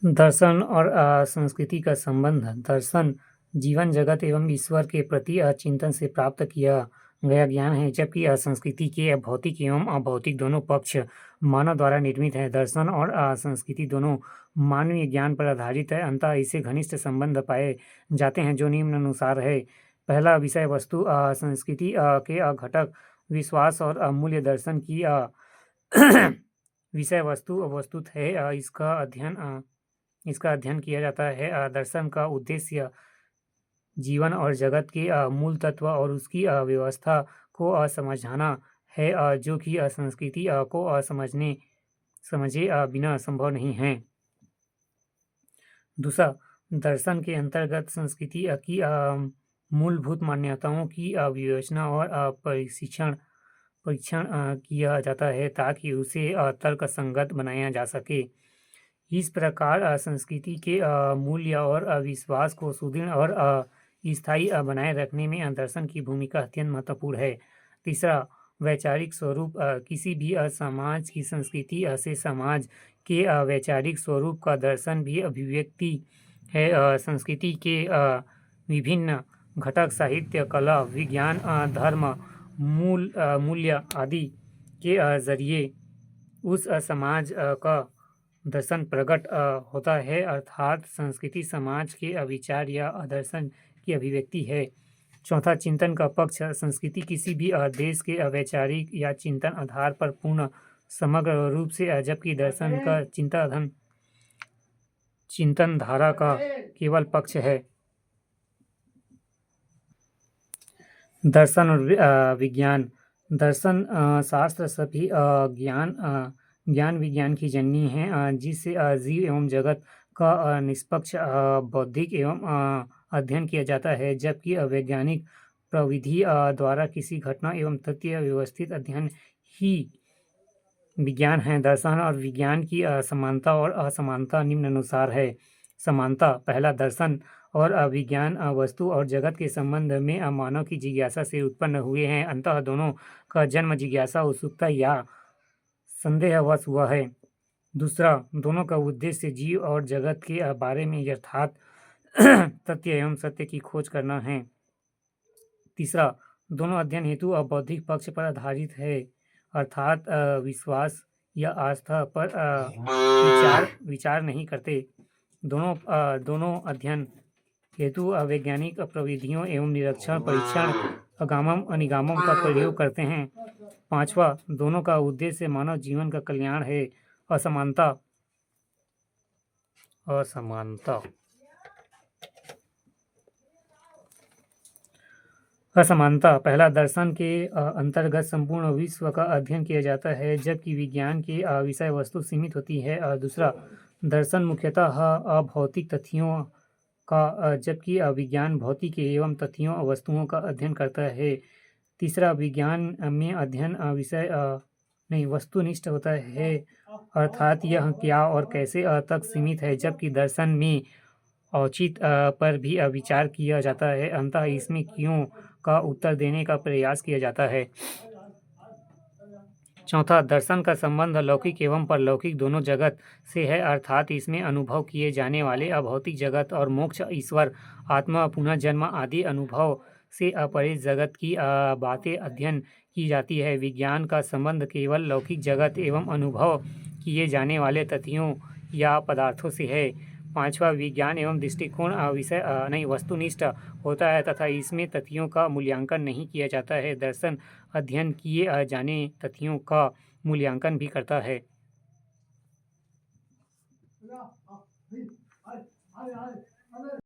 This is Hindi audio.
दर्शन और संस्कृति का संबंध। दर्शन जीवन जगत एवं ईश्वर के प्रति चिंतन से प्राप्त किया गया ज्ञान है, जबकि संस्कृति के भौतिक एवं अभौतिक दोनों पक्ष मानव द्वारा निर्मित है। दर्शन और संस्कृति दोनों मानवीय ज्ञान पर आधारित है, अतः इसे घनिष्ठ संबंध पाए जाते हैं जो निम्नानुसार है। पहला विषय वस्तु। संस्कृति के घटक विश्वास और मूल्य। दर्शन की विषय वस्तु वस्तुत है, इसका अध्ययन किया जाता है। दर्शन का उद्देश्य जीवन और जगत के मूल तत्व और उसकी व्यवस्था को समझाना है, जो कि संस्कृति को समझे बिना संभव नहीं है। दूसरा, दर्शन के अंतर्गत संस्कृति की मूलभूत मान्यताओं की विवेचना और परीक्षण किया जाता है ताकि उसे तर्क संगत बनाया जा सके। इस प्रकार संस्कृति के मूल्य और विश्वास को सुदृढ़ और स्थायी बनाए रखने में दर्शन की भूमिका अत्यंत महत्वपूर्ण है। तीसरा, वैचारिक स्वरूप। किसी भी समाज की संस्कृति से समाज के वैचारिक स्वरूप का दर्शन भी अभिव्यक्ति है। संस्कृति के विभिन्न घटक साहित्य, कला, विज्ञान, धर्म, मूल्य आदि के जरिए उस समाज का दर्शन प्रकट होता है, अर्थात संस्कृति समाज के विचार या दर्शन की अभिव्यक्ति है। चौथा, चिंतन का पक्ष। संस्कृति किसी भी देश के वैचारिक या चिंतन आधार पर पूर्ण समग्र रूप से, जबकि दर्शन का चिंतन धारा का केवल पक्ष है। दर्शन और विज्ञान। दर्शन शास्त्र सभी ज्ञान विज्ञान की जननी है, जिससे जीव एवं जगत का निष्पक्ष बौद्धिक एवं अध्ययन किया जाता है, जबकि वैज्ञानिक प्रविधि द्वारा किसी घटना एवं तथ्य व्यवस्थित अध्ययन ही विज्ञान है। दर्शन और विज्ञान की समानता और असमानता निम्नानुसार है। समानता। पहला, दर्शन और विज्ञान वस्तु और जगत के संबंध में मानव की जिज्ञासा से उत्पन्न हुए हैं, अतः दोनों का जन्म जिज्ञासा, उत्सुकता या संदेहवश हुआ है। दूसरा, दोनों का उद्देश्य जीव और जगत के बारे में यथार्थ तथ्य एवं सत्य की खोज करना है। तीसरा, दोनों अध्ययन हेतु बौद्धिक पक्ष पर आधारित है, अर्थात विश्वास या आस्था पर विचार नहीं करते। दोनों अध्ययन हेतु वैज्ञानिक प्रविधियों एवं निरीक्षण, परीक्षण, आगमन अनिगमन का प्रयोग करते हैं। पांचवा, दोनों का उद्देश्य मानव जीवन का कल्याण है। असमानता। पहला, दर्शन के अंतर्गत संपूर्ण विश्व का अध्ययन किया जाता है, जबकि विज्ञान की विषय वस्तु सीमित होती है। दूसरा, दर्शन मुख्यतः अभौतिक तथ्यों का, जबकि विज्ञान भौतिक एवं तथ्यों वस्तुओं का अध्ययन करता है। तीसरा, विज्ञान में अध्ययन वस्तुनिष्ठ होता है, अर्थात यह क्या और कैसे तक सीमित है, जबकि दर्शन में औचित्य पर भी विचार किया जाता है, अतः इसमें क्यों का उत्तर देने का प्रयास किया जाता है। चौथा, दर्शन का संबंध लौकिक एवं परलौकिक दोनों जगत से है, अर्थात इसमें अनुभव किए जाने वाले अभौतिक जगत और मोक्ष, ईश्वर, आत्मा, पुनर्जन्म आदि अनुभव से अपरे जगत की बातें अध्ययन की जाती है। विज्ञान का संबंध केवल लौकिक जगत एवं अनुभव किए जाने वाले तथ्यों या पदार्थों से है। पांचवा, विज्ञान एवं दृष्टिकोण वस्तुनिष्ठ होता है तथा इसमें तथ्यों का मूल्यांकन नहीं किया जाता है। दर्शन अध्ययन किए जाने तथ्यों का मूल्यांकन भी करता है।